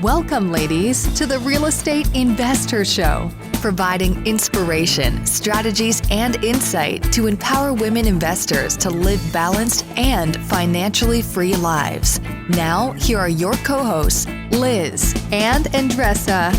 Welcome, ladies, to the Real Estate Investor Show, providing inspiration, strategies, and insight to empower women investors to live balanced and financially free lives. Now, here are your co-hosts, Liz and Andressa.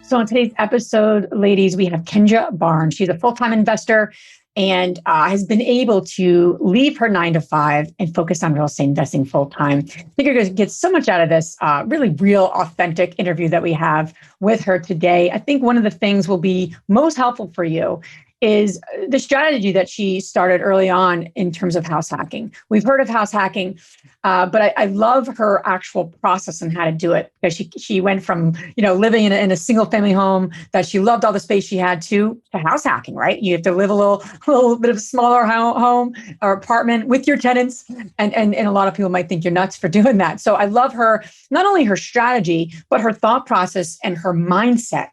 So in today's episode, ladies, we have Kendra Barnes. She's a full-time investor and has been able to leave her 9 to 5 and focus on real estate investing full-time. I think you're going to get so much out of this really real, authentic interview that we have with her today. I think one of the things will be most helpful for you is the strategy that she started early on in terms of house hacking. We've heard of house hacking, but I love her actual process and how to do it, because she went from living in a single family home that she loved all the space she had to house hacking, right? You have to live a little bit of a smaller home or apartment with your tenants, and a lot of people might think you're nuts for doing that. So I love her, not only her strategy, but her thought process and her mindset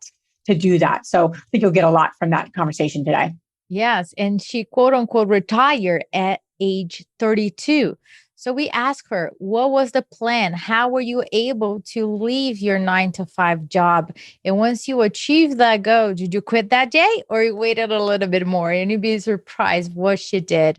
to do that. So I think you'll get a lot from that conversation today. Yes. And she quote unquote retired at age 32. So we asked her, what was the plan? How were you able to leave your 9 to 5 job? And once you achieved that goal, did you quit that day or you waited a little bit more? And you'd be surprised what she did.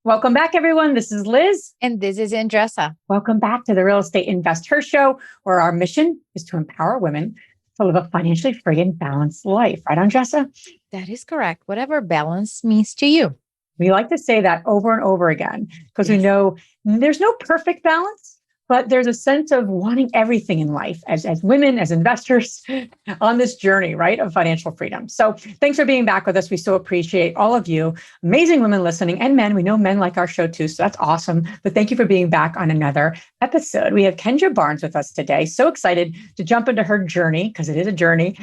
Welcome back, everyone. This is Liz. And this is Andressa. Welcome back to the Real Estate Investor Show, where our mission is to empower women to live a financially free and balanced life. Right, Andressa? That is correct. Whatever balance means to you. We like to say that over and over again, because we know there's no perfect balance, but there's a sense of wanting everything in life as women, as investors on this journey, right, of financial freedom. So thanks for being back with us. We so appreciate all of you, amazing women listening, and men. We know men like our show too, so that's awesome. But thank you for being back on another episode. We have Kendra Barnes with us today. So excited to jump into her journey, because it is a journey.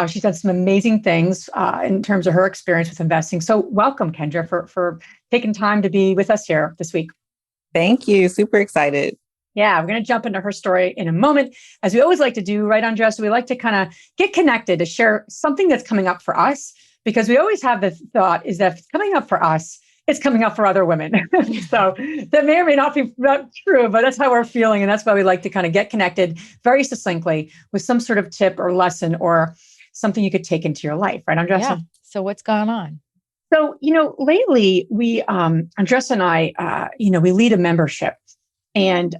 She's done some amazing things in terms of her experience with investing. So welcome, Kendra, for taking time to be with us here this week. Thank you. Super excited. Yeah, we're going to jump into her story in a moment. As we always like to do, right, Andressa, we like to kind of get connected to share something that's coming up for us, because we always have the thought is that if it's coming up for us, it's coming up for other women. So that may or may not be true, but that's how we're feeling. And that's why we like to kind of get connected very succinctly with some sort of tip or lesson or something you could take into your life, right, Andressa? Yeah. So what's going on? So, lately we, Andressa and I, we lead a membership. And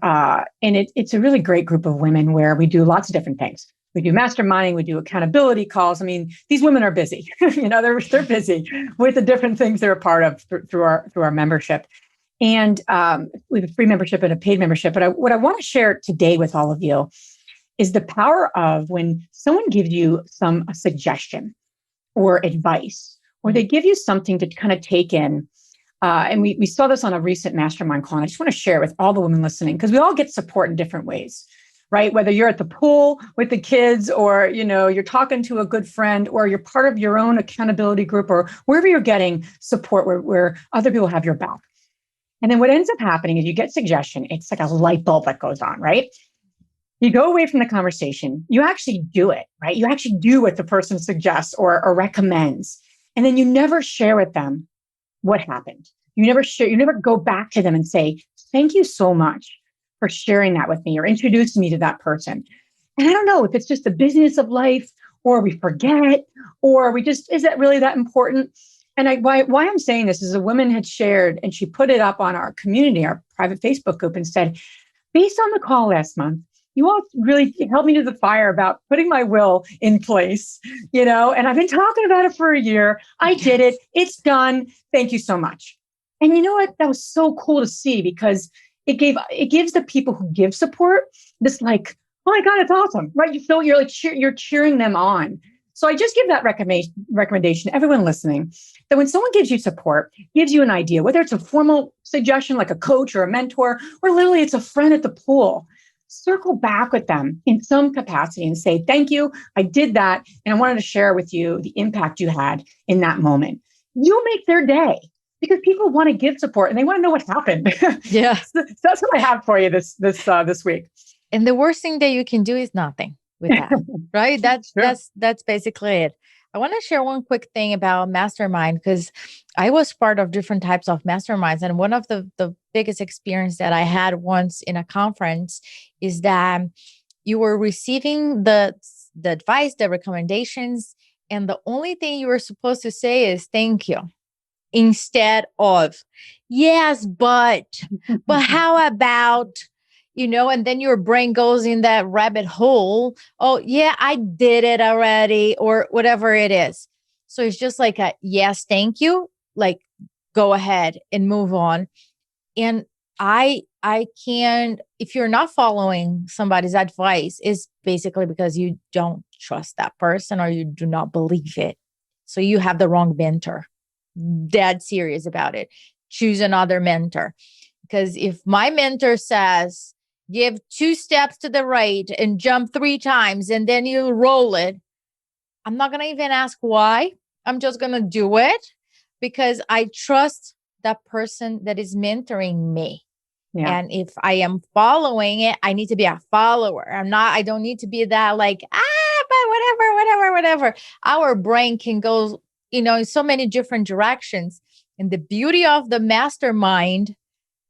it's a really great group of women where we do lots of different things. We do masterminding, we do accountability calls. I mean, these women are busy. They're busy with the different things they're a part of through our membership. And we have a free membership and a paid membership. But what I want to share today with all of you is the power of when someone gives you a suggestion or advice, or they give you something to kind of take in. And we saw this on a recent mastermind call. And I just want to share it with all the women listening, because we all get support in different ways, right? Whether you're at the pool with the kids, or, you're talking to a good friend, or you're part of your own accountability group, or wherever you're getting support where other people have your back. And then what ends up happening is you get suggestion. It's like a light bulb that goes on, right? You go away from the conversation. You actually do it, right? You actually do what the person suggests or recommends. And then you never share with them what happened. You never go back to them and say, thank you so much for sharing that with me or introducing me to that person. And I don't know if it's just the business of life, or we forget, or is that really that important? And why I'm saying this is a woman had shared, and she put it up on our community, our private Facebook group, and said, based on the call last month, you all really helped me to the fire about putting my will in place, and I've been talking about it for a year. I did it. It's done. Thank you so much. And you know what? That was so cool to see, because it gives the people who give support this like, oh my God, it's awesome, right? You feel you're cheering them on. So I just give that recommendation to everyone listening, that when someone gives you support, gives you an idea, whether it's a formal suggestion like a coach or a mentor, or literally it's a friend at the pool, circle back with them in some capacity and say, thank you, I did that. And I wanted to share with you the impact you had in that moment. You make their day, because people want to give support and they want to know what happened. Yeah. So that's what I have for you this week. And the worst thing that you can do is nothing with that, right? That's basically it. I want to share one quick thing about mastermind because I was part of different types of masterminds. And one of the biggest experience that I had once in a conference is that you were receiving the advice, the recommendations, and the only thing you were supposed to say is thank you instead of yes, but how about, and then your brain goes in that rabbit hole. Oh, yeah, I did it already, or whatever it is. So it's just like a yes, thank you, like go ahead and move on. And I can, if you're not following somebody's advice, is basically because you don't trust that person or you do not believe it. So you have the wrong mentor. Dead serious about it. Choose another mentor. Because if my mentor says, give 2 steps to the right and jump 3 times and then you roll it, I'm not going to even ask why. I'm just going to do it because I trust that person that is mentoring me. Yeah. And if I am following it, I need to be a follower. I don't need to be that like, but whatever. Our brain can go, in so many different directions. And the beauty of the mastermind,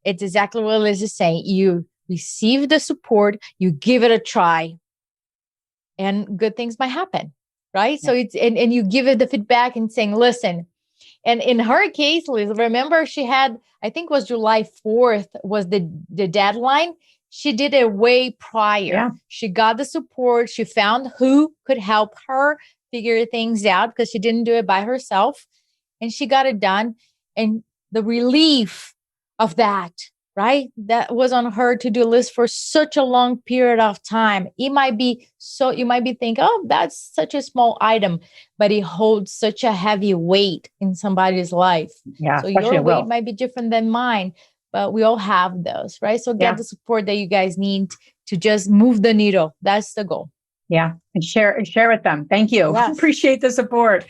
it's exactly what Liz is saying. You receive the support, you give it a try, and good things might happen. Right. Yeah. So it's, and you give it the feedback and saying, listen, and in her case, Liz, remember she had, I think it was July 4th was the deadline. She did it way prior. Yeah. She got the support. She found who could help her figure things out because she didn't do it by herself. And she got it done. And the relief of that, right? That was on her to-do list for such a long period of time. You might be thinking, oh, that's such a small item, but it holds such a heavy weight in somebody's life. Yeah, so your weight might be different than mine, but we all have those, right? So get the support that you guys need to just move the needle. That's the goal. Yeah. And share with them. Thank you. Yes. Appreciate the support.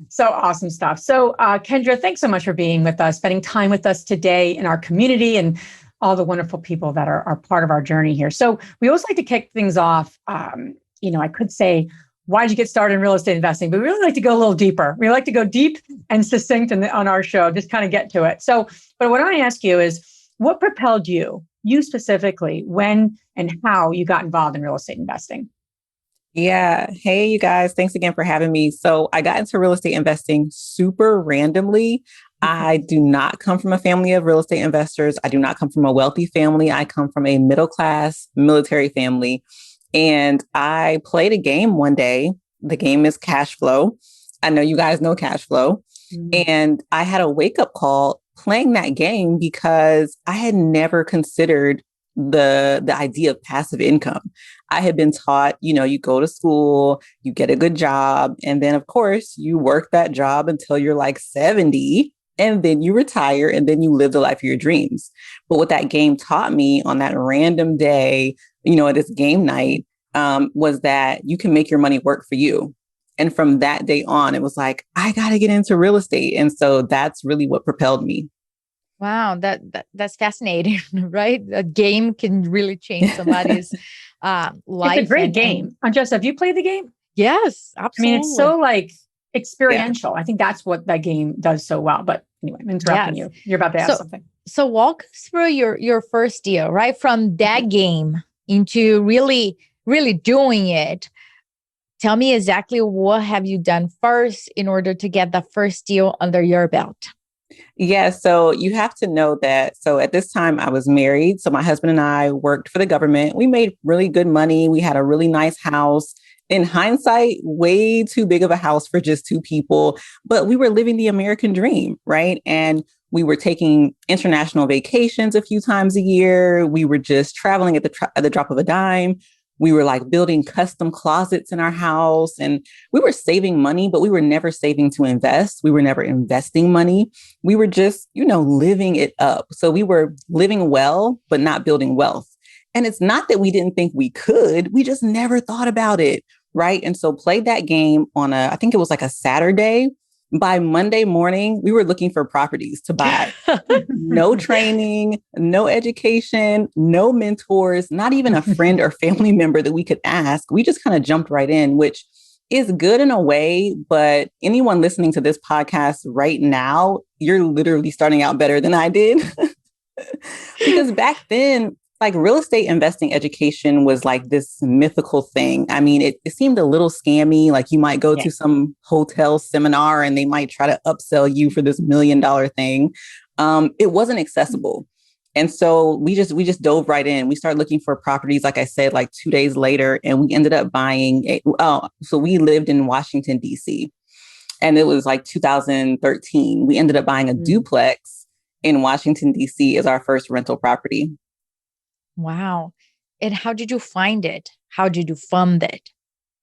So awesome stuff. So Kendra, thanks so much for being with us, spending time with us today in our community and all the wonderful people that are part of our journey here. So we always like to kick things off. I could say, why did you get started in real estate investing? But we really like to go a little deeper. We like to go deep and succinct on our show, just kind of get to it. So, but what I ask you is, what propelled you specifically, when and how you got involved in real estate investing? Yeah. Hey, you guys. Thanks again for having me. So I got into real estate investing super randomly. I do not come from a family of real estate investors. I do not come from a wealthy family. I come from a middle-class military family. And I played a game one day. The game is cash flow. I know you guys know cash flow. Mm-hmm. And I had a wake-up call playing that game because I had never considered the idea of passive income. I had been taught, you go to school, you get a good job, and then of course you work that job until you're like 70, and then you retire, and then you live the life of your dreams. But what that game taught me on that random day, at this game night, was that you can make your money work for you. And from that day on, it was like, I got to get into real estate. And so that's really what propelled me. Wow, that's fascinating, right? A game can really change somebody's life. It's a great game. Jess, have you played the game? Yes, absolutely. I mean, it's so like experiential. Yeah. I think that's what that game does so well. But anyway, I'm interrupting you. You're about to ask something. So walk us through your first deal, right? From that game into really, really doing it. Tell me exactly what have you done first in order to get the first deal under your belt? Yeah. So you have to know that. So at this time I was married. So my husband and I worked for the government. We made really good money. We had a really nice house. In hindsight, way too big of a house for just 2 people, but we were living the American dream, right? And we were taking international vacations a few times a year. We were just traveling at the drop of a dime. We were like building custom closets in our house, and we were saving money, but we were never saving to invest. We were never investing money. We were just, living it up. So we were living well, but not building wealth. And it's not that we didn't think we could, we just never thought about it. Right. And so played that game on I think it was like a Saturday. By Monday morning, we were looking for properties to buy. No training, no education, no mentors, not even a friend or family member that we could ask. We just kind of jumped right in, which is good in a way, but anyone listening to this podcast right now, you're literally starting out better than I did. Because back then, like real estate investing education was like this mythical thing. I mean, it seemed a little scammy. Like you might go to some hotel seminar and they might try to upsell you for this $1 million thing. It wasn't accessible. And so we just dove right in. We started looking for properties, like I said, like 2 days later, and we ended up buying so we lived in Washington, D.C. and it was like 2013. We ended up buying a duplex in Washington, D.C. as our first rental property. Wow. And how did you find it? How did you fund it?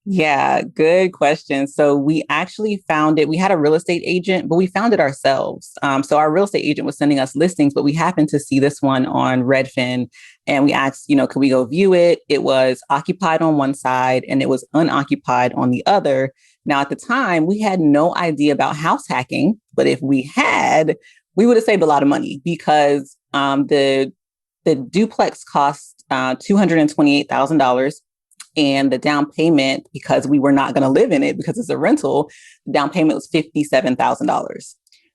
Yeah, good question. So we actually found it. We had a real estate agent, but we found it ourselves. So our real estate agent was sending us listings, but we happened to see this one on Redfin and we asked, could we go view it? It was occupied on one side and it was unoccupied on the other. Now, at the time, we had no idea about house hacking, but if we had, we would have saved a lot of money because the duplex cost $228,000. And the down payment, because we were not going to live in it because it's a rental, the down payment was $57,000.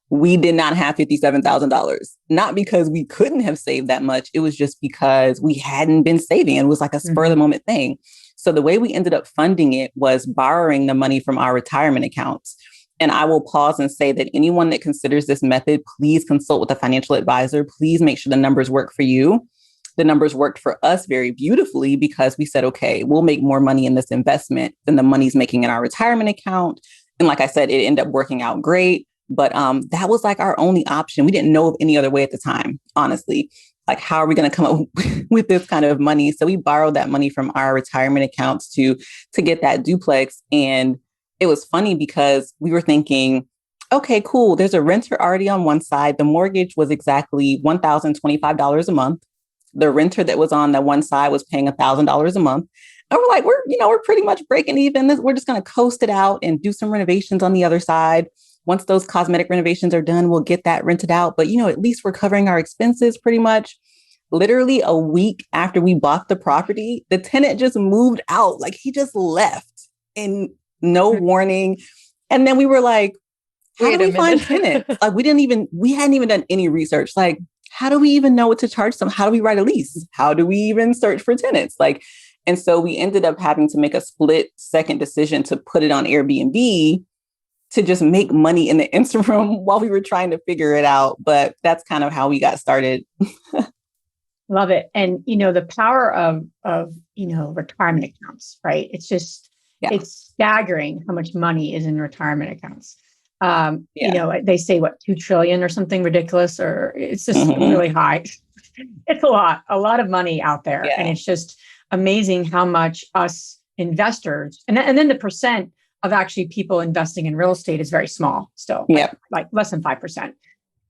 We did not have $57,000, not because we couldn't have saved that much. It was just because we hadn't been saving. It was like a spur of the moment thing. So the way we ended up funding it was borrowing the money from our retirement accounts. And I will pause and say that anyone that considers this method, please consult with a financial advisor. Please make sure the numbers work for you. The numbers worked for us very beautifully because we said, okay, we'll make more money in this investment than the money's making in our retirement account. And like I said, it ended up working out great. But that was like our only option. We didn't know of any other way at the time, honestly. Like, how are we going to come up with this kind of money? So we borrowed that money from our retirement accounts to get that duplex. And it was funny because we were thinking, okay, cool. There's a renter already on one side. The mortgage was exactly $1,025 a month. The renter that was on the one side was paying $1,000 a month. And we're like, we're pretty much breaking even. We're just going to coast it out and do some renovations on the other side. Once those cosmetic renovations are done, we'll get that rented out. But, at least we're covering our expenses pretty much. Literally a week after we bought the property, the tenant just moved out. Like he just left in no warning. And then we were like, how do we find tenants? Like we hadn't even done any research. Like, how do we even know what to charge them? How do we write a lease? How do we even search for tenants? And so we ended up having to make a split second decision to put it on Airbnb to just make money in the interim while we were trying to figure it out. But that's kind of how we got started. Love it. And, the power of retirement accounts, right? It's just, it's staggering how much money is in retirement accounts. They say 2 trillion or something ridiculous, or it's just really high. It's a lot of money out there. And it's just amazing how much us investors, and then the percent of actually people investing in real estate is very small still, like less than 5%.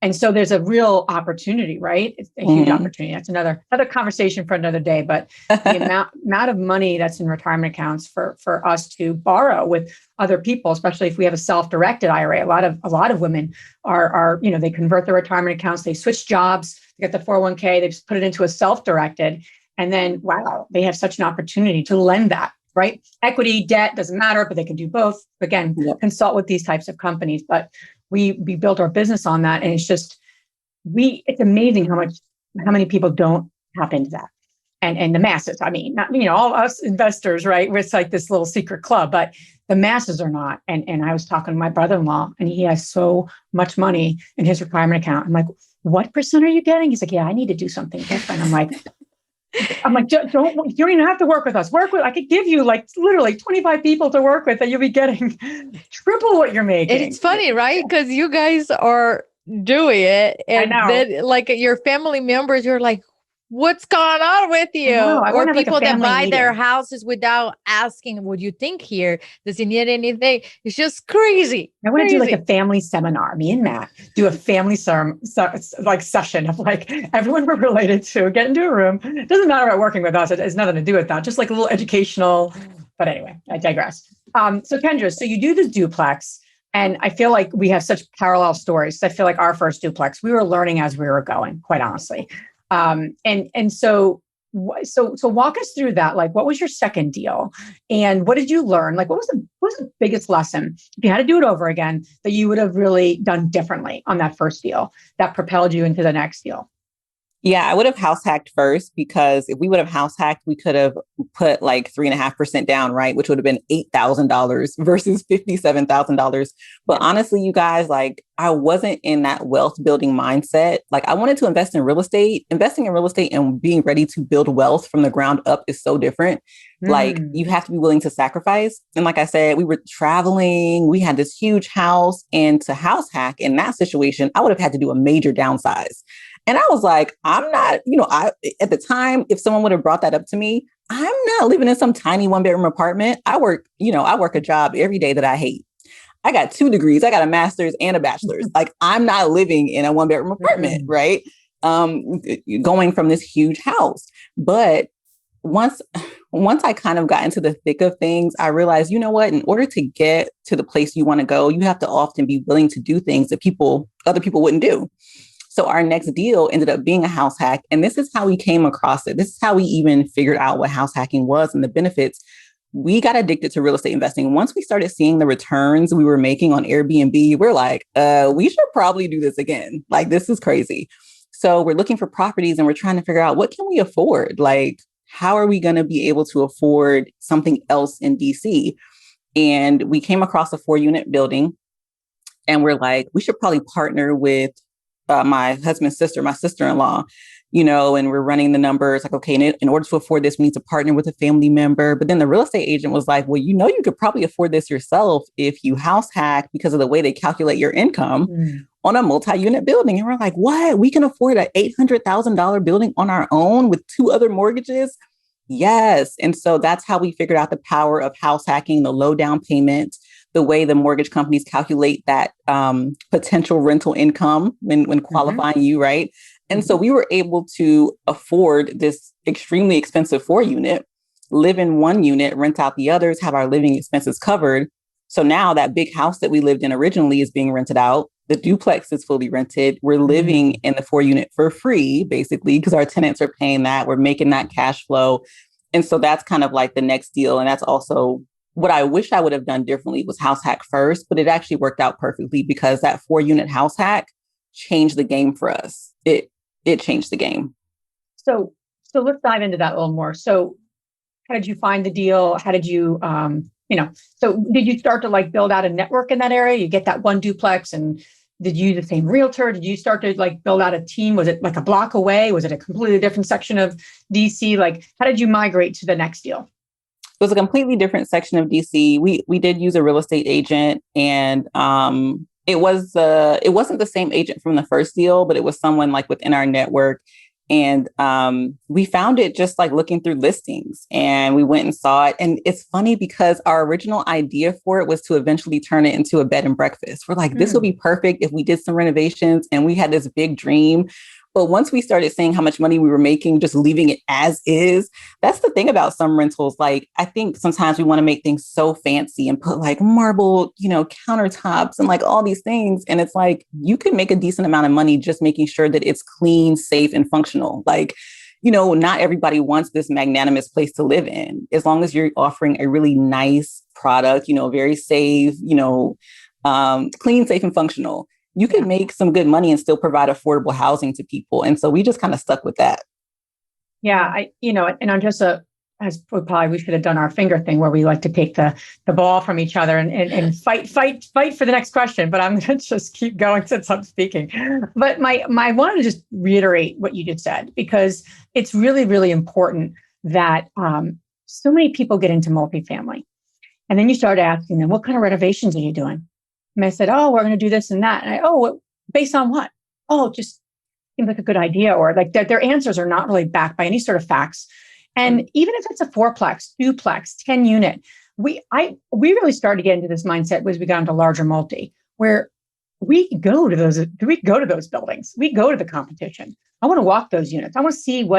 And so there's a real opportunity, right? It's a huge opportunity. That's another conversation for another day. But the amount of money that's in retirement accounts for us to borrow with other people, especially if we have a self-directed IRA, a lot of women are they convert their retirement accounts, they switch jobs, they get the 401k, they just put it into a self-directed, and then wow, they have such an opportunity to lend that, right? Equity, debt, doesn't matter, but they can do both. Again, consult with these types of companies, but we built our business on that. And it's just, it's amazing how many people don't tap into that. And the masses, I mean, not, all us investors, right? It's like this little secret club, but the masses are not. And I was talking to my brother-in-law and he has so much money in his retirement account. I'm like, what percent are you getting? He's like, yeah, I need to do something different. I'm like, you don't even have to work with us. I could give you like literally 25 people to work with and you'll be getting triple what you're making. It's funny, right? Because you guys are doing it. And then like your family members, you're like, what's going on with you? Or people that buy their houses without asking, what do you think here? Does he need anything? It's just crazy. I want to do like a family seminar. Me and Matt do a family session of like everyone we're related to, get into a room. It doesn't matter about working with us. It has nothing to do with that. Just like a little educational. But anyway, I digress. So Kendra, so you do the duplex. And I feel like we have such parallel stories. I feel like our first duplex, we were learning as we were going, quite honestly. And so So walk us through that. Like, what was your second deal, and what did you learn? Like, what was the biggest lesson, if you had to do it over again, that you would have really done differently on that first deal that propelled you into the next deal? Yeah, I would have house hacked first, because if we would have house hacked, we could have put like 3.5% down, right? Which would have been $8,000 versus $57,000. But honestly, you guys, like, I wasn't in that wealth building mindset. Like, I wanted to invest in real estate. Investing in real estate and being ready to build wealth from the ground up is so different. Like, you have to be willing to sacrifice. And like I said, we were traveling, we had this huge house, and to house hack in that situation, I would have had to do a major downsize. And I was like, I'm not, at the time, if someone would have brought that up to me, I'm not living in some tiny 1-bedroom apartment. I work a job every day that I hate. I got 2 degrees. I got a master's and a bachelor's. Like, I'm not living in a 1-bedroom apartment, right? Going from this huge house. But once I kind of got into the thick of things, I realized, you know what, in order to get to the place you want to go, you have to often be willing to do things that other people wouldn't do. So our next deal ended up being a house hack. And this is how we came across it. This is how we even figured out what house hacking was and the benefits. We got addicted to real estate investing. Once we started seeing the returns we were making on Airbnb, we're like, we should probably do this again. Like, this is crazy. So we're looking for properties and we're trying to figure out, what can we afford? Like, how are we going to be able to afford something else in DC? And we came across a 4-unit building, and we're like, we should probably partner with my husband's sister, my sister-in-law, and we're running the numbers like, okay, in order to afford this, we need to partner with a family member. But then the real estate agent was like, well, you could probably afford this yourself if you house hack, because of the way they calculate your income on a multi-unit building. And we're like, what? We can afford an $800,000 building on our own with 2 other mortgages? Yes. And so that's how we figured out the power of house hacking, the low down payment, the way the mortgage companies calculate that potential rental income when qualifying you, right? And so we were able to afford this extremely expensive 4-unit, live in 1 unit, rent out the others, have our living expenses covered. So now that big house that we lived in originally is being rented out. The duplex is fully rented. We're living in the 4-unit for free, basically, because our tenants are paying that. We're making that cash flow. And so that's kind of like the next deal. And that's also what I wish I would have done differently, was house hack first, but it actually worked out perfectly, because that 4-unit house hack changed the game for us. It changed the game. So let's dive into that a little more. So how did you find the deal? How did you, so did you start to like build out a network in that area? You get that 1 duplex, and did you use the same realtor? Did you start to like build out a team? Was it like a block away? Was it a completely different section of DC? Like, how did you migrate to the next deal? It was a completely different section of DC. We did use a real estate agent, and it wasn't the same agent from the first deal, but it was someone like within our network. And we found it just like looking through listings, and we went and saw it. And it's funny, because our original idea for it was to eventually turn it into a bed and breakfast. We're like, this would be perfect if we did some renovations, and we had this big dream. But once we started seeing how much money we were making, just leaving it as is, that's the thing about some rentals. Like, I think sometimes we want to make things so fancy and put like marble, countertops and like all these things. And it's like, you can make a decent amount of money just making sure that it's clean, safe, and functional. Like, not everybody wants this magnanimous place to live in. As long as you're offering a really nice product, very safe, clean, safe, and functional, you can make some good money and still provide affordable housing to people. And so we just kind of stuck with that. Yeah, and I'm just we should have done our finger thing where we like to take the ball from each other and fight for the next question. But I'm going to just keep going since I'm speaking. But I wanted to just reiterate what you just said, because it's really, really important that so many people get into multifamily. And then you start asking them, what kind of renovations are you doing? And I said, oh, we're going to do this and that. And based on what? Oh, just seems like a good idea. Or like their answers are not really backed by any sort of facts. And even if it's a 4-plex, duplex, 10-unit, we really started to get into this mindset as we got into larger multi, where we go to those buildings. We go to the competition. I want to walk those units. I want to see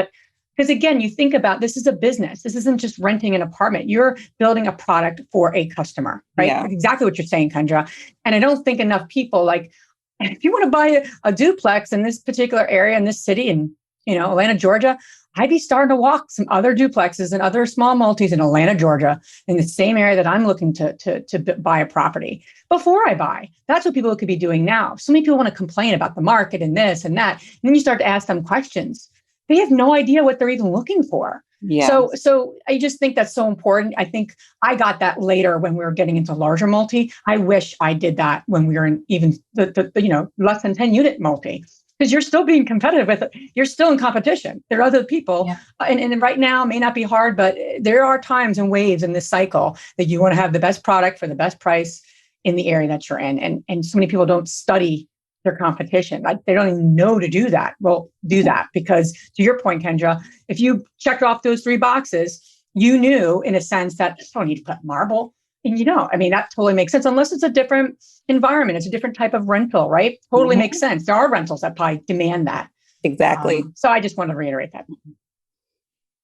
because again, you think about, this is a business. This isn't just renting an apartment. You're building a product for a customer, right? Yeah. Exactly what you're saying, Kendra. And I don't think enough people, like, if you want to buy a duplex in this particular area in this city, and Atlanta, Georgia, I'd be starting to walk some other duplexes and other small multis in Atlanta, Georgia, in the same area that I'm looking to buy a property before I buy. That's what people could be doing now. So many people want to complain about the market and this and that. And then you start to ask them questions. They have no idea what they're even looking for. Yeah. So I just think that's so important. I think I got that later when we were getting into larger multi. I wish I did that when we were in even the less than 10 unit multi, because you're still being competitive with it. You're still in competition. There are other people. Yeah. And right now may not be hard, but there are times and waves in this cycle that you want to have the best product for the best price in the area that you're in. And so many people don't study their competition. They don't even know to do that. Well, do that, because to your point, Kendra, if you checked off those 3 boxes, you knew in a sense that I don't need to put marble. And that totally makes sense, unless it's a different environment. It's a different type of rental, right? Totally makes sense. There are rentals that probably demand that. Exactly. So I just want to reiterate that.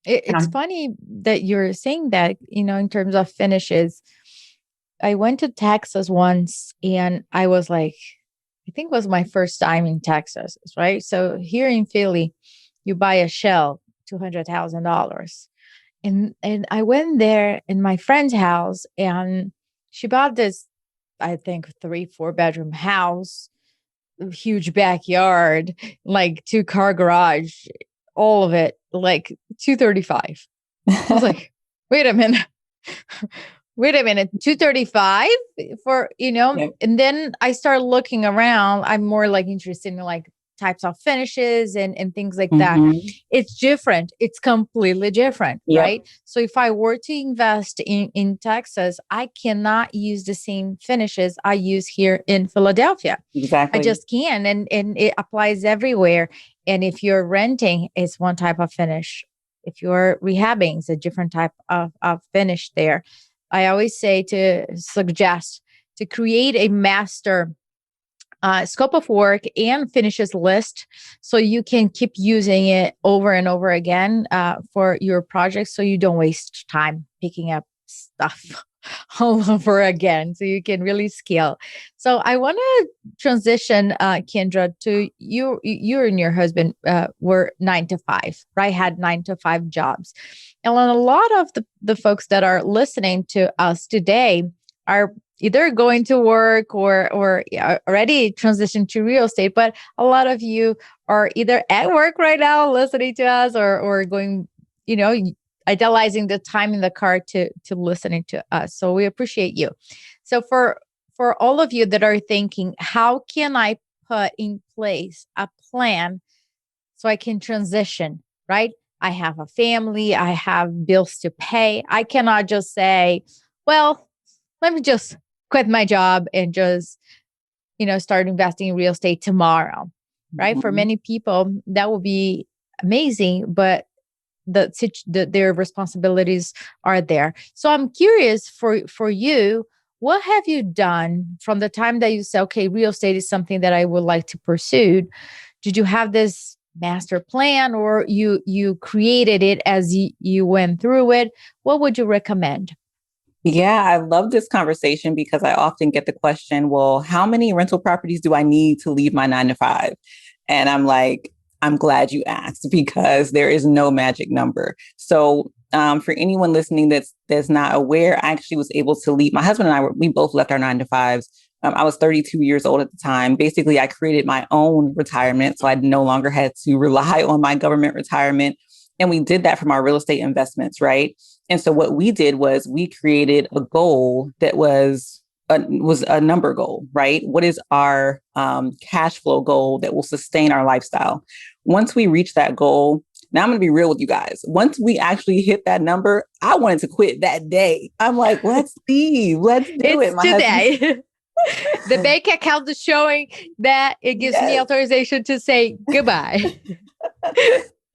It's funny that you're saying that, in terms of finishes. I went to Texas once and I was like, I think it was my first time in Texas, right? So here in Philly, you buy a shell, $200,000. And I went there in my friend's house and she bought this, I think 3-4 bedroom house, huge backyard, like 2-car garage, all of it, like $235. I was like, wait a minute. 235 for, Yeah. And then I start looking around. I'm more like interested in like types of finishes and things like that. It's different. It's completely different, right? So if I were to invest in Texas, I cannot use the same finishes I use here in Philadelphia. Exactly. I just can. And it applies everywhere. And if you're renting, it's one type of finish. If you're rehabbing, it's a different type of finish there. I always suggest to create a master scope of work and finishes list so you can keep using it over and over again for your projects, so you don't waste time picking up stuff all over again, so you can really scale. So I want to transition, Kendra, to you. You and your husband were 9 to 5, right? Had 9 to 5 jobs. And a lot of the folks that are listening to us today are either going to work or already transitioned to real estate. But a lot of you are either at work right now listening to us or going, idealizing the time in the car to listening to us. So we appreciate you. So for all of you that are thinking, how can I put in place a plan so I can transition, right? I have a family, I have bills to pay. I cannot just say, well, let me just quit my job and just, start investing in real estate tomorrow, right? For many people, that will be amazing, but their responsibilities are there. So I'm curious for you, what have you done from the time that you say, okay, real estate is something that I would like to pursue? Did you have this master plan, or you created it as you went through it? What would you recommend? Yeah, I love this conversation because I often get the question, well, how many rental properties do I need to leave my 9 to 5? And I'm like, I'm glad you asked, because there is no magic number. So for anyone listening that's not aware, I actually was able to leave. My husband and we both left our 9 to 5s. I was 32 years old at the time. Basically, I created my own retirement, so I no longer had to rely on my government retirement. And we did that from our real estate investments, right? And so what we did was we created a goal that was a number goal, right? What is our cash flow goal that will sustain our lifestyle? Once we reach that goal, now I'm going to be real with you guys. Once we actually hit that number, I wanted to quit that day. I'm like, let's leave. Let's do it. It's today. The bank account is showing that it gives me authorization to say goodbye.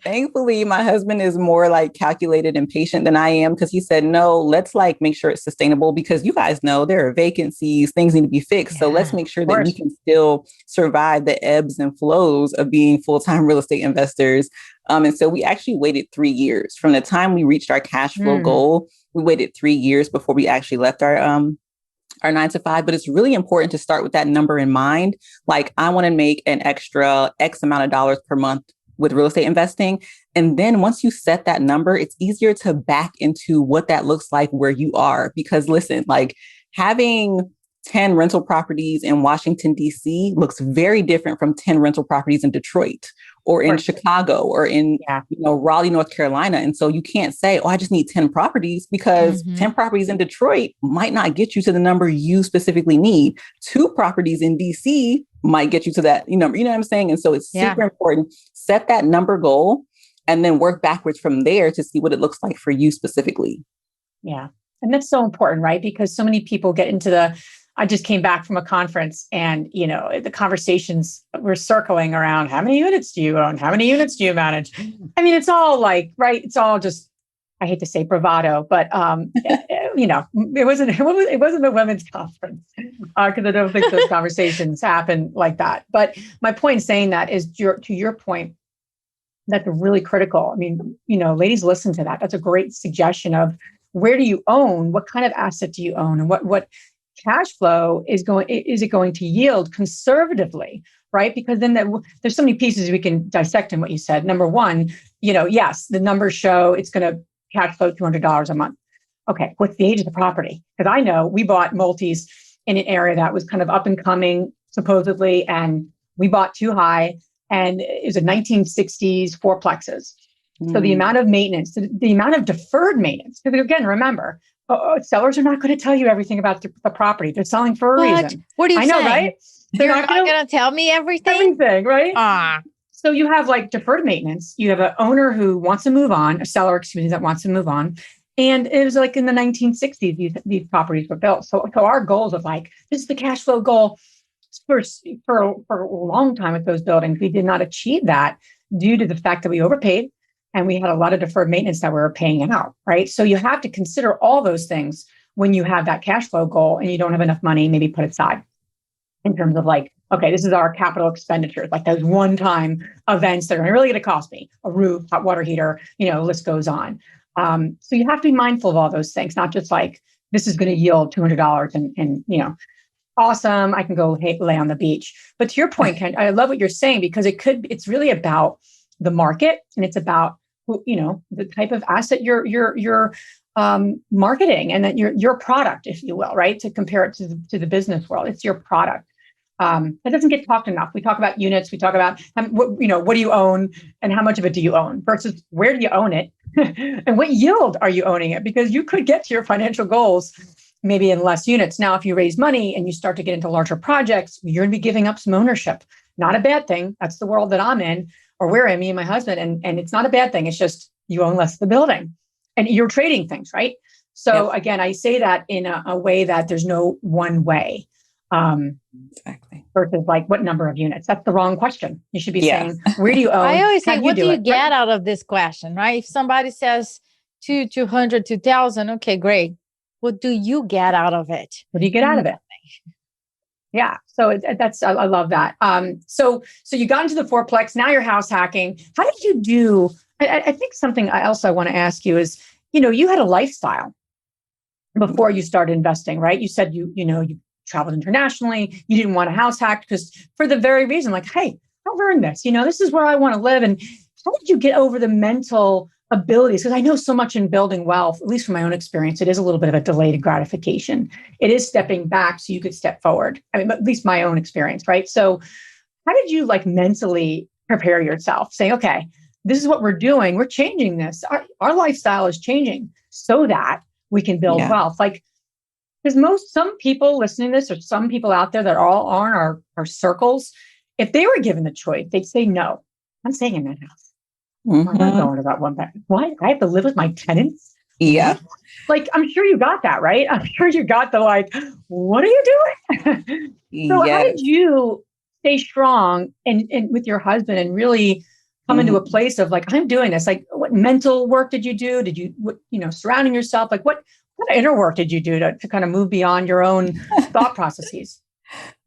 Thankfully, my husband is more like calculated and patient than I am, because he said, no, let's like make sure it's sustainable, because you guys know there are vacancies, things need to be fixed. So let's make sure that we can still survive the ebbs and flows of being full-time real estate investors. And so we actually waited 3 years from the time we reached our cash flow goal. We waited 3 years before we actually left our 9 to 5, but it's really important to start with that number in mind. Like, I want to make an extra X amount of dollars per month with real estate investing. And then once you set that number, it's easier to back into what that looks like where you are. Because listen, like having 10 rental properties in Washington, D.C. looks very different from 10 rental properties in Detroit or in Chicago or in Raleigh, North Carolina. And so you can't say, oh, I just need 10 properties, because 10 properties in Detroit might not get you to the number you specifically need. 2 properties in DC might get you to that number. You know what I'm saying? And so it's super important. Set that number goal and then work backwards from there to see what it looks like for you specifically. Yeah. And that's so important, right? Because so many people get into I just came back from a conference and, the conversations were circling around how many units do you own? How many units do you manage? I mean, it's all like, right. It's all just, I hate to say bravado, but, it wasn't a women's conference because I don't think those conversations happen like that. But my point in saying that is to your point, that's really critical. I mean, ladies, listen to that. That's a great suggestion of where do you own? What kind of asset do you own? And what cash flow is it going to yield conservatively, right? Because then there's so many pieces we can dissect in what you said. Number one, yes, the numbers show it's going to cash flow $200 a month. Okay, what's the age of the property? Because I know we bought multis in an area that was kind of up and coming, supposedly, and we bought too high, and it was a 1960s fourplexes. So the amount of maintenance, the amount of deferred maintenance, because again, remember, sellers are not going to tell you everything about the property. They're selling for a reason. What are you saying? I know, right? They're not going to tell me everything? Everything, right? So you have like deferred maintenance. You have an owner who wants to move on, a seller, that wants to move on. And it was like in the 1960s, these properties were built. So our goals of like, this is the cash flow goal for a long time with those buildings. We did not achieve that due to the fact that we overpaid. And we had a lot of deferred maintenance that we were paying out, right? So you have to consider all those things when you have that cash flow goal and you don't have enough money, maybe put aside in terms of like, okay, this is our capital expenditures, like those one-time events that are really going to cost me, a roof, hot water heater, list goes on. So you have to be mindful of all those things, not just like, this is going to yield $200 and awesome, I can go lay on the beach. But to your point, Ken, I love what you're saying, because it's really about the market, and it's about the type of asset you're marketing, and that your product, if you will, right? To compare it to the business world, it's your product. That doesn't get talked enough. We talk about units. We talk about what do you own, and how much of it do you own, versus where do you own it, and what yield are you owning it? Because you could get to your financial goals maybe in less units. Now, if you raise money and you start to get into larger projects, you're going to be giving up some ownership. Not a bad thing. That's the world that I'm in. Or we're in, me and my husband, and it's not a bad thing. It's just you own less of the building, and you're trading things, right? So again, I say that in a way that there's no one way. Exactly. Versus like what number of units? That's the wrong question. You should be saying, where do you own? I always say, what do you get right? out of this question, right? If somebody says 200, 2,000, okay, great. What do you get out of it? What do you get out of it? Yeah. So I love that. So you got into the fourplex, now you're house hacking. How did you do? I think something else I want to ask you is, you had a lifestyle before you started investing, right? You said you traveled internationally. You didn't want a house hack because for the very reason, like, hey, I've earned this, this is where I want to live. And how did you get over the mental abilities? Because I know so much in building wealth, at least from my own experience, it is a little bit of a delayed gratification. It is stepping back so you could step forward. I mean, at least my own experience, right? So how did you like mentally prepare yourself, saying, okay, this is what we're doing. We're changing this. Our lifestyle is changing so that we can build wealth. Like, because some people listening to this, or some people out there that are all on our circles, if they were given the choice, they'd say, no, I'm staying in that house. I'm not going to that one back. What? I have to live with my tenants? Yeah. Like, I'm sure you got that, right? I'm sure you got the like, what are you doing? So how did you stay strong and with your husband and really come into a place of like, I'm doing this? Like, what mental work did you do? Did you, surrounding yourself? Like what inner work did you do to kind of move beyond your own thought processes?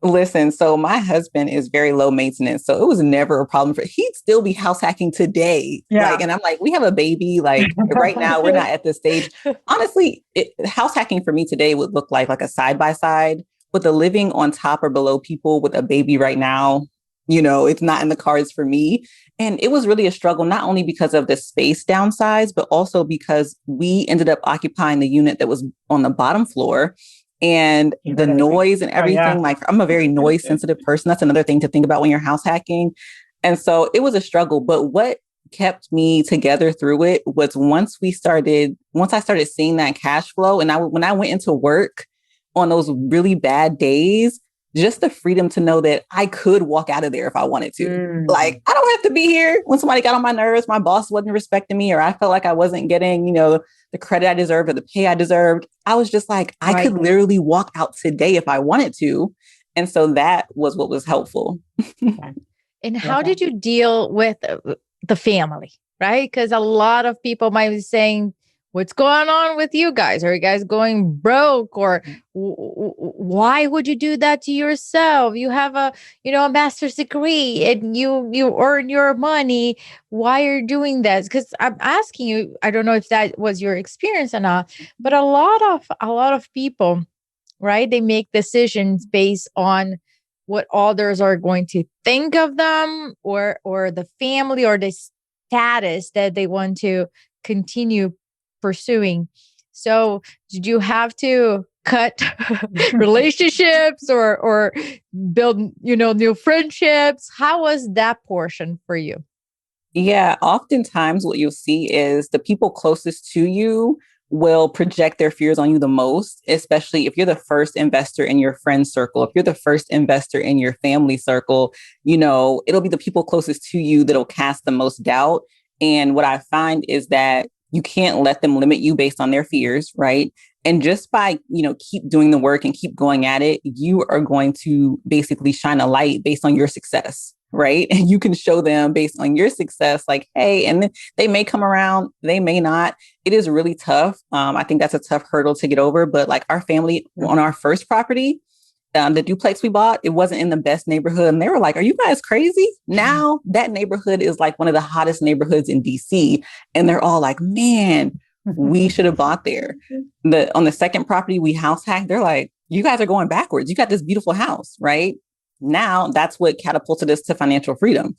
Listen, so my husband is very low maintenance. So it was never a problem he'd still be house hacking today. Yeah. And I'm like, we have a baby. Like right now, we're not at this stage. Honestly, house hacking for me today would look like a side by side with the living on top or below people with a baby right now. it's not in the cards for me. And it was really a struggle, not only because of the space downsize, but also because we ended up occupying the unit that was on the bottom floor. And the noise and everything, like I'm a very noise sensitive person. That's another thing to think about when you're house hacking. And so it was a struggle. But what kept me together through it was once I started seeing that cash flow, and when I went into work on those really bad days, just the freedom to know that I could walk out of there if I wanted to. Like, I don't have to be here when somebody got on my nerves, my boss wasn't respecting me, or I felt like I wasn't getting, the credit I deserved or the pay I deserved. I was just like, I could literally walk out today if I wanted to. And so that was what was helpful. And how did you deal with the family, right? Because a lot of people might be saying, what's going on with you guys? Are you guys going broke? Or why would you do that to yourself? You have a master's degree and you earn your money. Why are you doing that? Because I'm asking you, I don't know if that was your experience or not, but a lot of people, right? They make decisions based on what others are going to think of them or the family or the status that they want to continue pursuing. So did you have to cut relationships or build, new friendships? How was that portion for you? Yeah, oftentimes what you'll see is the people closest to you will project their fears on you the most, especially if you're the first investor in your friend circle. If you're the first investor in your family circle, it'll be the people closest to you that'll cast the most doubt. And what I find is that you can't let them limit you based on their fears, right? And just by, keep doing the work and keep going at it, you are going to basically shine a light based on your success, right? And you can show them based on your success, like, hey, and then they may come around, they may not. It is really tough. I think that's a tough hurdle to get over. But like our family on our first property, the duplex we bought, it wasn't in the best neighborhood. And they were like, are you guys crazy? Now that neighborhood is like one of the hottest neighborhoods in DC. And they're all like, man, we should have bought there. On the second property we house hacked, they're like, you guys are going backwards. You got this beautiful house, right? Now that's what catapulted us to financial freedom.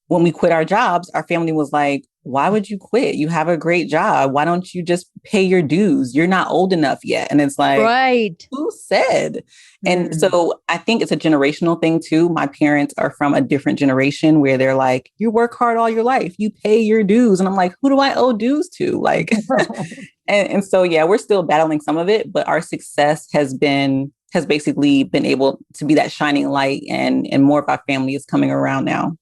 When we quit our jobs, our family was like, why would you quit? You have a great job. Why don't you just pay your dues? You're not old enough yet. And it's like, right. Who said? And so I think it's a generational thing too. My parents are from a different generation where they're like, you work hard all your life, you pay your dues. And I'm like, who do I owe dues to? Like, and so, yeah, we're still battling some of it, but our success has basically been able to be that shining light, and more of our family is coming around now.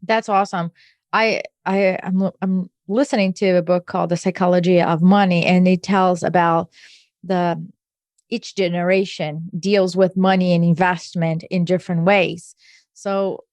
That's awesome. I'm listening to a book called The Psychology of Money, and it tells about each generation deals with money and investment in different ways. So,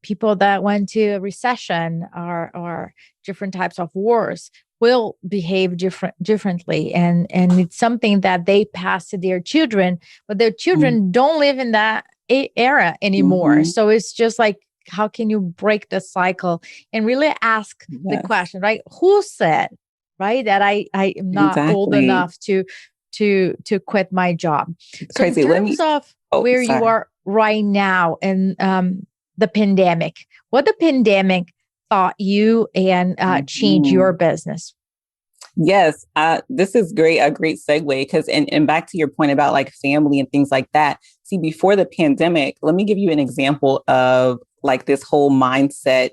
people that went to a recession or different types of wars will behave differently. And it's something that they pass to their children, but their children don't live in that era anymore. So it's just like, how can you break the cycle and really ask the question, right? Who said, right, that I am not old enough to quit my job? It's so crazy. In terms of where you are right now and the pandemic, what the pandemic taught you and changed your business? Yes, this is a great segue because, and back to your point about like family and things like that. See, before the pandemic, let me give you an example of like this whole mindset,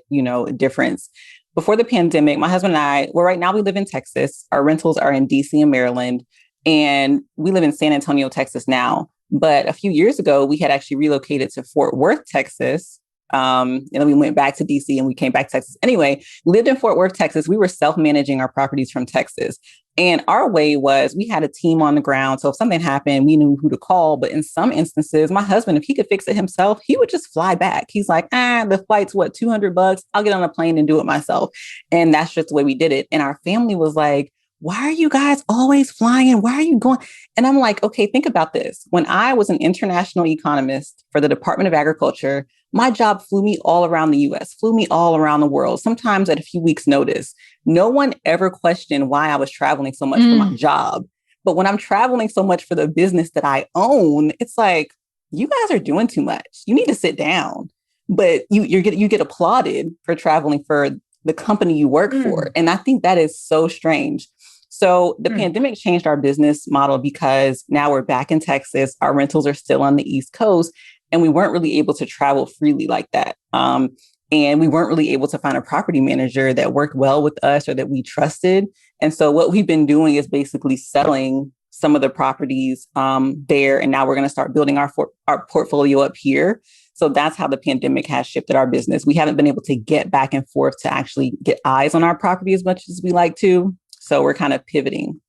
difference. Before the pandemic, my husband and I, right now we live in Texas. Our rentals are in DC and Maryland, and we live in San Antonio, Texas now. But a few years ago, we had actually relocated to Fort Worth, Texas. And then we went back to DC and we came back to Texas. Anyway, we lived in Fort Worth, Texas. We were self-managing our properties from Texas. And our way was we had a team on the ground. So if something happened, we knew who to call. But in some instances, my husband, if he could fix it himself, he would just fly back. He's like, the flight's $200? I'll get on a plane and do it myself. And that's just the way we did it. And our family was like, why are you guys always flying? Why are you going? And I'm like, okay, think about this. When I was an international economist for the Department of Agriculture, my job flew me all around the US, flew me all around the world, sometimes at a few weeks' notice. No one ever questioned why I was traveling so much for my job. But when I'm traveling so much for the business that I own, it's like, you guys are doing too much. You need to sit down. but you get applauded for traveling for the company you work for. And I think that is so strange. So the pandemic changed our business model because now we're back in Texas. Our rentals are still on the East Coast, and we weren't really able to travel freely like that. And we weren't really able to find a property manager that worked well with us or that we trusted. And so what we've been doing is basically selling some of the properties there. And now we're going to start building our portfolio up here. So that's how the pandemic has shifted our business. We haven't been able to get back and forth to actually get eyes on our property as much as we like to. So we're kind of pivoting.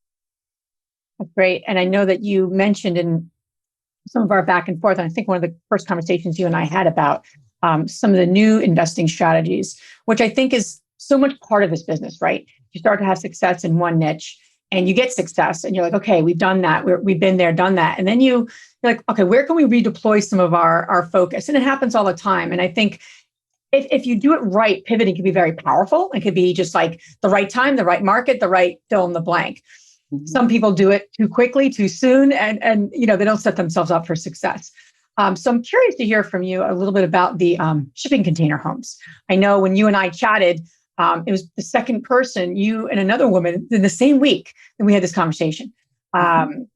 That's great. And I know that you mentioned in some of our back and forth, and I think one of the first conversations you and I had about some of the new investing strategies, which I think is so much part of this business, right? You start to have success in one niche and you get success and you're like, okay, we've done that. We've been there, done that. And then you're like, okay, where can we redeploy some of our focus? And it happens all the time. And I think if you do it right, pivoting can be very powerful. It could be just like the right time, the right market, the right fill in the blank. Mm-hmm. Some people do it too quickly, too soon, and they don't set themselves up for success. So I'm curious to hear from you a little bit about the shipping container homes. I know when you and I chatted, it was the second person, you and another woman in the same week that we had this conversation. And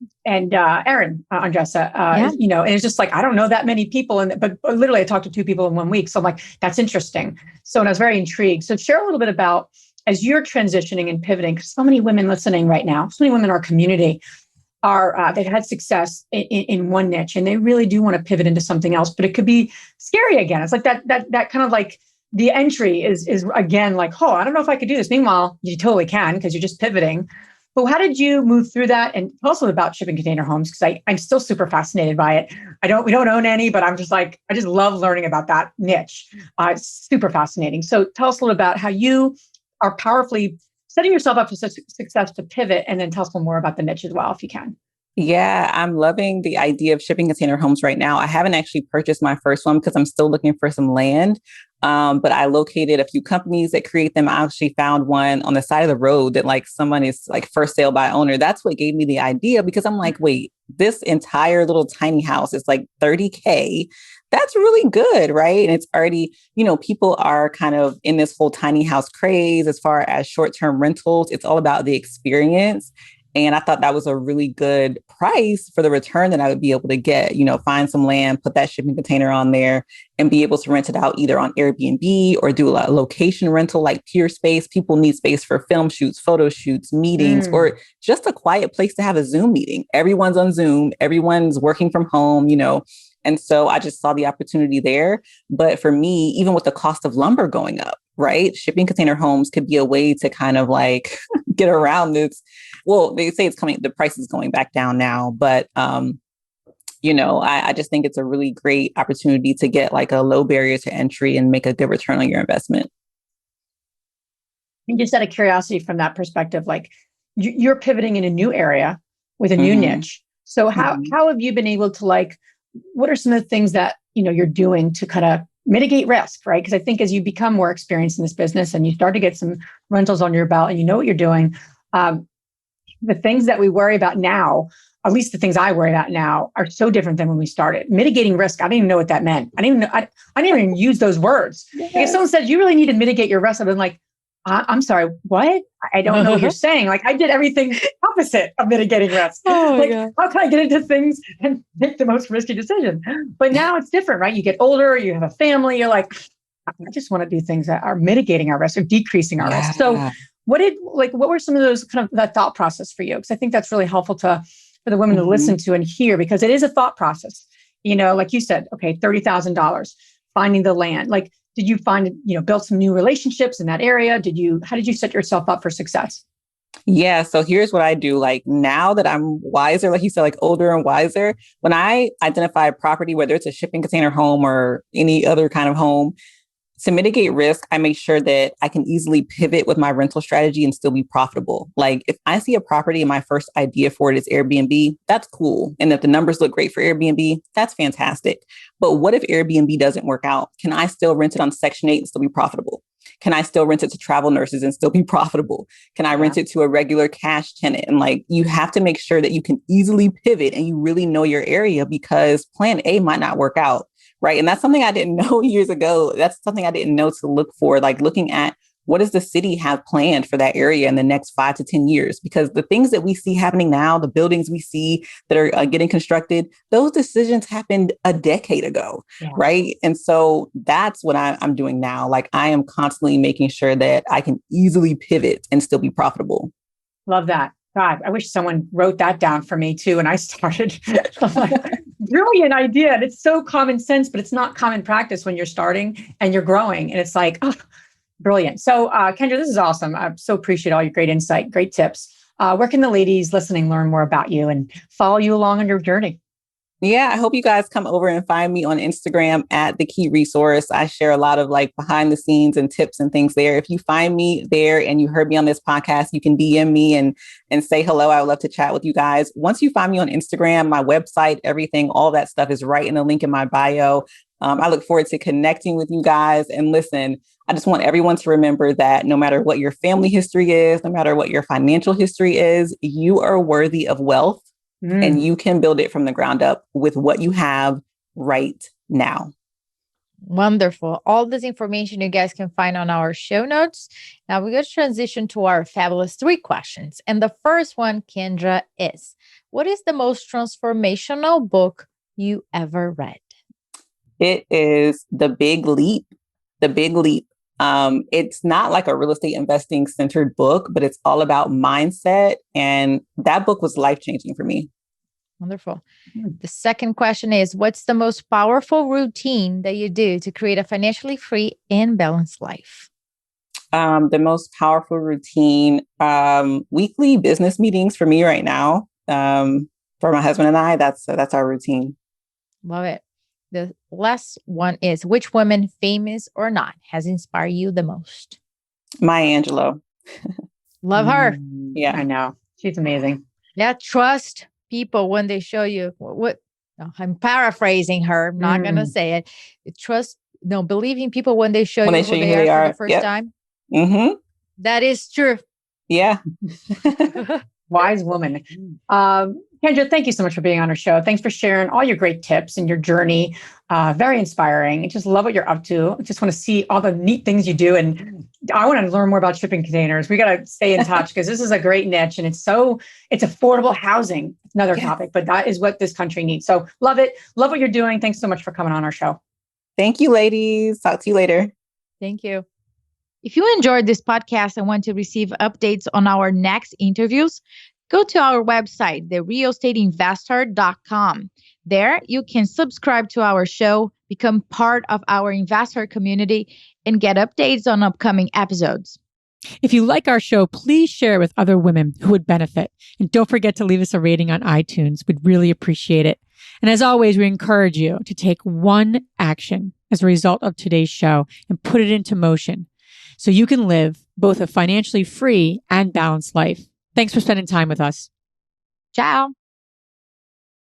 Erin, Andressa, and it's just like, I don't know that many people, but literally I talked to 2 people in 1 week. So I'm like, that's interesting. So, and I was very intrigued. So share a little bit about, as you're transitioning and pivoting, because so many women listening right now, so many women in our community they've had success in one niche and they really do want to pivot into something else, but it could be scary again. It's like that kind of like the entry is again, like, oh, I don't know if I could do this. Meanwhile, you totally can, because you're just pivoting. But how did you move through that? And tell us a little about shipping container homes, because I'm still super fascinated by it. We don't own any, but I'm just like, I just love learning about that niche. It's super fascinating. So tell us a little about how you are powerfully setting yourself up for success to pivot, and then tell us a little more about the niche as well, if you can. Yeah, I'm loving the idea of shipping container homes right now. I haven't actually purchased my first one because I'm still looking for some land. But I located a few companies that create them. I actually found one on the side of the road that like someone is like for sale by owner. That's what gave me the idea, because I'm like, wait, this entire little tiny house is like $30K. That's really good, right? And it's already, people are kind of in this whole tiny house craze as far as short-term rentals. It's all about the experience. And I thought that was a really good price for the return that I would be able to get, find some land, put that shipping container on there and be able to rent it out either on Airbnb or do a location rental like Peer Space. People need space for film shoots, photo shoots, meetings, or just a quiet place to have a Zoom meeting. Everyone's on Zoom. Everyone's working from home, And so I just saw the opportunity there. But for me, even with the cost of lumber going up, right? Shipping container homes could be a way to kind of like get around this. Well, they say the price is going back down now, but, I just think it's a really great opportunity to get like a low barrier to entry and make a good return on your investment. And just out of curiosity from that perspective, like you're pivoting in a new area with a new niche. So how have you been able to what are some of the things that, you're doing to kind of mitigate risk, right? Because I think as you become more experienced in this business and you start to get some rentals on your belt and you know what you're doing, the things that we worry about now, at least the things I worry about now, are so different than when we started. Mitigating risk, I didn't even know what that meant. I didn't even use those words. Yes. Like if someone said, you really need to mitigate your risk, I've been like, I'm sorry, what? I don't know what you're saying. Like I did everything opposite of mitigating risk. How can I get into things and make the most risky decision? But now it's different, right? You get older, you have a family, you're like, I just want to do things that are mitigating our risk or decreasing our risk. So what were some of those kind of that thought process for you? Because I think that's really helpful for the women to listen to and hear, because it is a thought process. Like you said, okay, $30,000, finding the land. Like, did you find, build some new relationships in that area? How did you set yourself up for success? Yeah. So here's what I do. Like now that I'm wiser, like you said, like older and wiser, when I identify a property, whether it's a shipping container home or any other kind of home, to mitigate risk, I make sure that I can easily pivot with my rental strategy and still be profitable. Like if I see a property and my first idea for it is Airbnb, that's cool. And if the numbers look great for Airbnb, that's fantastic. But what if Airbnb doesn't work out? Can I still rent it on Section 8 and still be profitable? Can I still rent it to travel nurses and still be profitable? Can I rent it to a regular cash tenant? And you have to make sure that you can easily pivot and you really know your area, because plan A might not work out. right? And that's something I didn't know years ago. That's something I didn't know to look for, like looking at what does the city have planned for that area in the next 5 to 10 years? Because the things that we see happening now, the buildings we see that are getting constructed, those decisions happened a decade ago, right? And so that's what I'm doing now. Like I am constantly making sure that I can easily pivot and still be profitable. Love that. God, I wish someone wrote that down for me too. And I started, I'm like, brilliant idea. And it's so common sense, but it's not common practice when you're starting and you're growing. And it's like, oh, brilliant. So, Kendra, this is awesome. I so appreciate all your great insight, great tips. Where can the ladies listening learn more about you and follow you along on your journey? Yeah, I hope you guys come over and find me on Instagram at The Key Resource. I share a lot of like behind the scenes and tips and things there. If you find me there and you heard me on this podcast, you can DM me and say hello. I would love to chat with you guys. Once you find me on Instagram, my website, everything, all that stuff is right in the link in my bio. I look forward to connecting with you guys. And listen, I just want everyone to remember that no matter what your family history is, no matter what your financial history is, you are worthy of wealth. And you can build it from the ground up with what you have right now. Wonderful. All this information you guys can find on our show notes. Now we're going to transition to our fabulous 3 questions. And the first one, Kendra, is what is the most transformational book you ever read? It is The Big Leap. The Big Leap. It's not like a real estate investing centered book, but it's all about mindset. And that book was life-changing for me. Wonderful. The second question is, what's the most powerful routine that you do to create a financially free and balanced life? The most powerful routine, weekly business meetings for me right now. For my husband and I, that's our routine. Love it. The last one is, which woman, famous or not, has inspired you the most? Maya Angelou. Love her. Yeah, I know. She's amazing. Yeah, trust people when they show you what no, I'm paraphrasing her. I'm not going to say it. Believing people when they show you who they are for the first time. Mm-hmm. That is true. Yeah. Wise woman. Kendra, thank you so much for being on our show. Thanks for sharing all your great tips and your journey. Very inspiring. I just love what you're up to. I just want to see all the neat things you do. And I want to learn more about shipping containers. We got to stay in touch because this is a great niche and it's affordable housing. It's another topic, but that is what this country needs. So love it. Love what you're doing. Thanks so much for coming on our show. Thank you, ladies. Talk to you later. Thank you. If you enjoyed this podcast and want to receive updates on our next interviews, go to our website, therealestateinvestor.com. There, you can subscribe to our show, become part of our investor community, and get updates on upcoming episodes. If you like our show, please share it with other women who would benefit. And don't forget to leave us a rating on iTunes. We'd really appreciate it. And as always, we encourage you to take one action as a result of today's show and put it into motion so you can live both a financially free and balanced life. Thanks for spending time with us. Ciao.